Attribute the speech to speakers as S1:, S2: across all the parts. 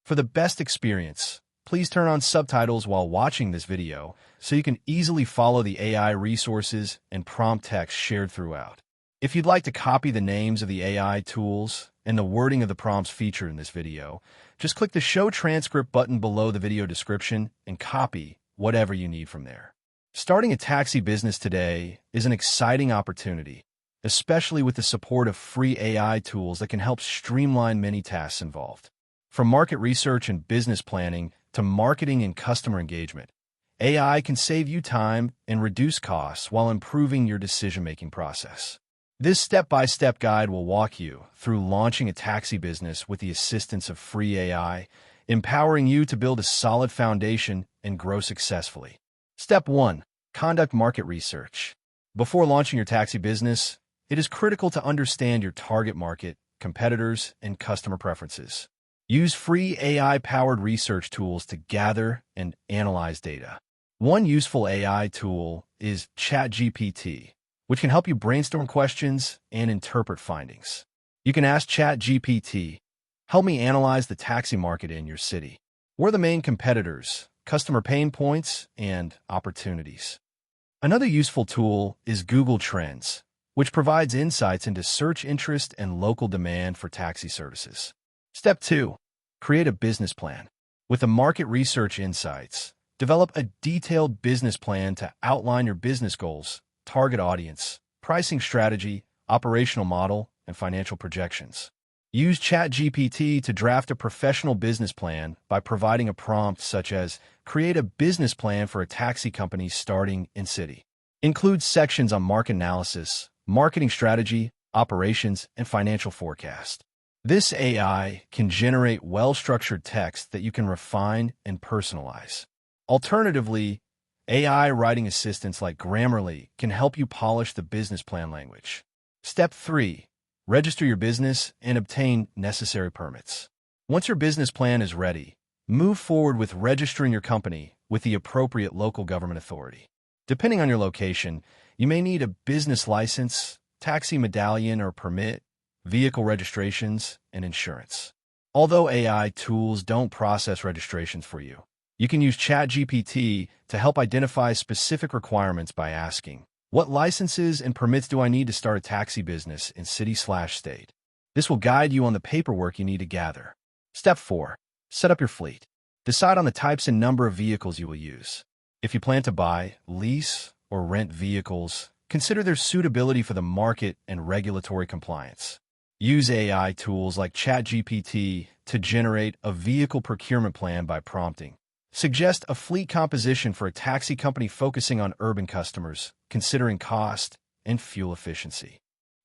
S1: For the best experience, please turn on subtitles while watching this video so you can easily follow the AI resources and prompt text shared throughout. If you'd like to copy the names of the AI tools and the wording of the prompts featured in this video, just click the Show Transcript button below the video description and copy whatever you need from there. Starting a taxi business today is an exciting opportunity, especially with the support of free AI tools that can help streamline many tasks involved. From market research and business planning to marketing and customer engagement, AI can save you time and reduce costs while improving your decision-making process. This step-by-step guide will walk you through launching a taxi business with the assistance of free AI, empowering you to build a solid foundation and grow successfully. Step 1. Conduct market research. Before launching your taxi business, it is critical to understand your target market, competitors, and customer preferences. Use free AI-powered research tools to gather and analyze data. One useful AI tool is ChatGPT, which can help you brainstorm questions and interpret findings. You can ask ChatGPT, "Help me analyze the taxi market in your city. What are the main competitors, customer pain points, and opportunities?" Another useful tool is Google Trends, which provides insights into search interest and local demand for taxi services. Step 2. Create a business plan. With the market research insights, develop a detailed business plan to outline your business goals, target audience, pricing strategy, operational model, and financial projections. Use ChatGPT to draft a professional business plan by providing a prompt such as, "Create a business plan for a taxi company starting in city." Include sections on market analysis, marketing strategy, operations, and financial forecast. This AI can generate well-structured text that you can refine and personalize. Alternatively, AI writing assistants like Grammarly can help you polish the business plan language. Step 3. Register your business and obtain necessary permits. Once your business plan is ready, move forward with registering your company with the appropriate local government authority. Depending on your location, you may need a business license, taxi medallion or permit, vehicle registrations, and insurance. Although AI tools don't process registrations for you, you can use ChatGPT to help identify specific requirements by asking, "What licenses and permits do I need to start a taxi business in city/state?" This will guide you on the paperwork you need to gather. Step 4. Set up your fleet. Decide on the types and number of vehicles you will use. If you plan to buy, lease, or rent vehicles, consider their suitability for the market and regulatory compliance. Use AI tools like ChatGPT to generate a vehicle procurement plan by prompting. Suggest a fleet composition for a taxi company focusing on urban customers, considering cost and fuel efficiency.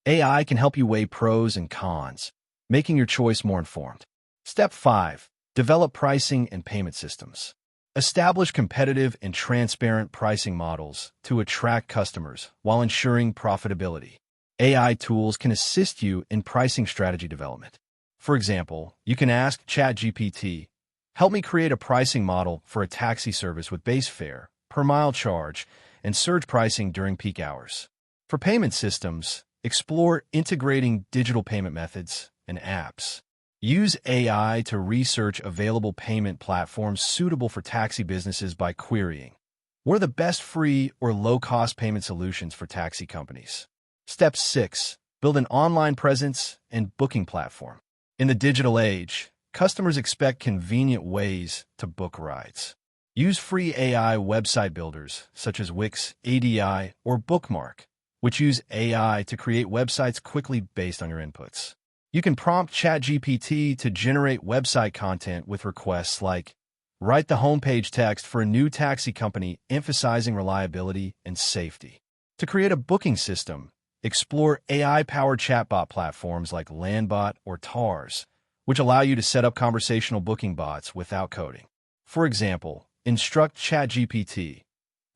S1: AI can help you weigh pros and cons, making your choice more informed. Step 5. Develop pricing and payment systems. Establish competitive and transparent pricing models to attract customers while ensuring profitability. AI tools can assist you in pricing strategy development. For example, you can ask ChatGPT, "Help me create a pricing model for a taxi service with base fare, per mile charge, and surge pricing during peak hours." For payment systems, explore integrating digital payment methods and apps. Use AI to research available payment platforms suitable for taxi businesses by querying, "What are the best free or low-cost payment solutions for taxi companies?" Step 6. Build an online presence and booking platform. In the digital age, customers expect convenient ways to book rides. Use free AI website builders such as Wix, ADI, or Bookmark, which use AI to create websites quickly based on your inputs. You can prompt ChatGPT to generate website content with requests like, "Write the homepage text for a new taxi company emphasizing reliability and safety." To create a booking system, explore AI-powered chatbot platforms like Landbot or TARS, which allow you to set up conversational booking bots without coding. For example, instruct ChatGPT,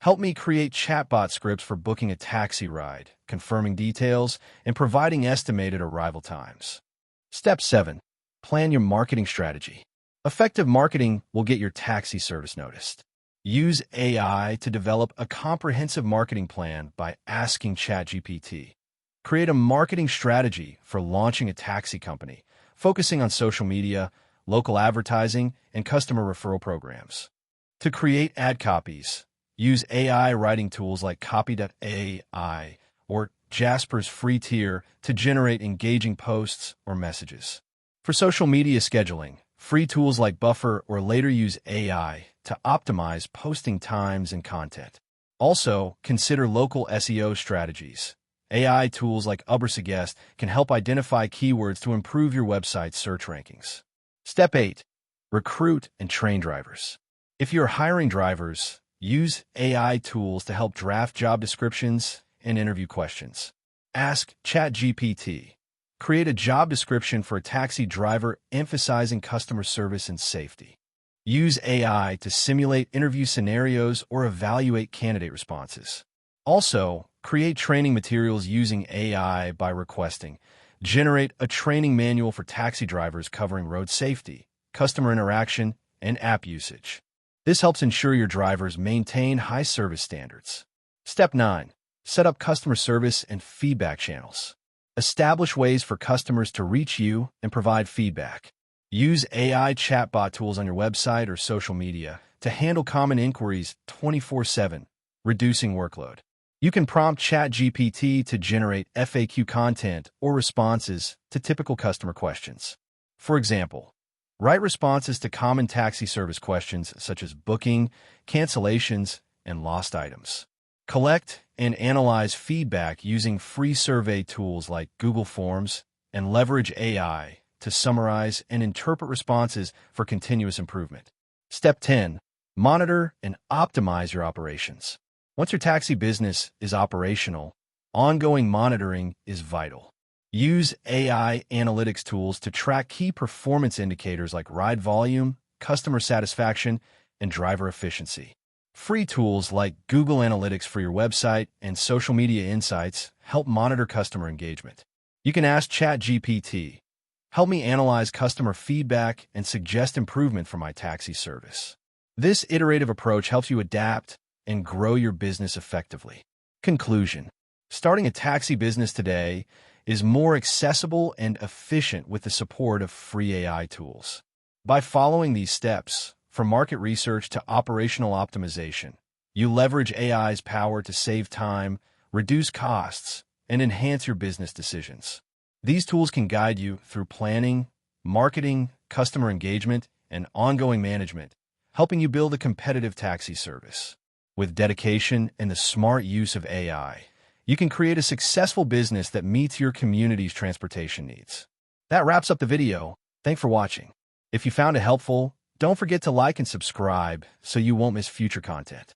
S1: "Help me create chatbot scripts for booking a taxi ride, confirming details, and providing estimated arrival times." Step 7. Plan your marketing strategy. Effective marketing will get your taxi service noticed. Use AI to develop a comprehensive marketing plan by asking ChatGPT. Create a marketing strategy for launching a taxi company, focusing on social media, local advertising, and customer referral programs. To create ad copies, use AI writing tools like Copy.ai or Jasper's free tier to generate engaging posts or messages. For social media scheduling, free tools like Buffer or Later use AI to optimize posting times and content. Also, consider local SEO strategies. AI tools like Ubersuggest can help identify keywords to improve your website's search rankings. Step 8. Recruit and train drivers. If you're hiring drivers, use AI tools to help draft job descriptions and interview questions. Ask ChatGPT. Create a job description for a taxi driver emphasizing customer service and safety. Use AI to simulate interview scenarios or evaluate candidate responses. Also, create training materials using AI by requesting. Generate a training manual for taxi drivers covering road safety, customer interaction, and app usage. This helps ensure your drivers maintain high service standards. Step 9. Set up customer service and feedback channels. Establish ways for customers to reach you and provide feedback. Use AI chatbot tools on your website or social media to handle common inquiries 24/7, reducing workload. You can prompt ChatGPT to generate FAQ content or responses to typical customer questions. For example, write responses to common taxi service questions such as booking, cancellations, and lost items. Collect and analyze feedback using free survey tools like Google Forms and leverage AI to summarize and interpret responses for continuous improvement. Step 10. Monitor and optimize your operations. Once your taxi business is operational, ongoing monitoring is vital. Use AI analytics tools to track key performance indicators like ride volume, customer satisfaction, and driver efficiency. Free tools like Google Analytics for your website and social media insights help monitor customer engagement. You can ask ChatGPT, help me analyze customer feedback and suggest improvement for my taxi service. This iterative approach helps you adapt and grow your business effectively. Conclusion. Starting a taxi business today is more accessible and efficient with the support of free AI tools. By following these steps, from market research to operational optimization, you leverage AI's power to save time, reduce costs, and enhance your business decisions. These tools can guide you through planning, marketing, customer engagement, and ongoing management, helping you build a competitive taxi service. With dedication and the smart use of AI, you can create a successful business that meets your community's transportation needs. That wraps up the video. Thanks for watching. If you found it helpful, don't forget to like and subscribe so you won't miss future content.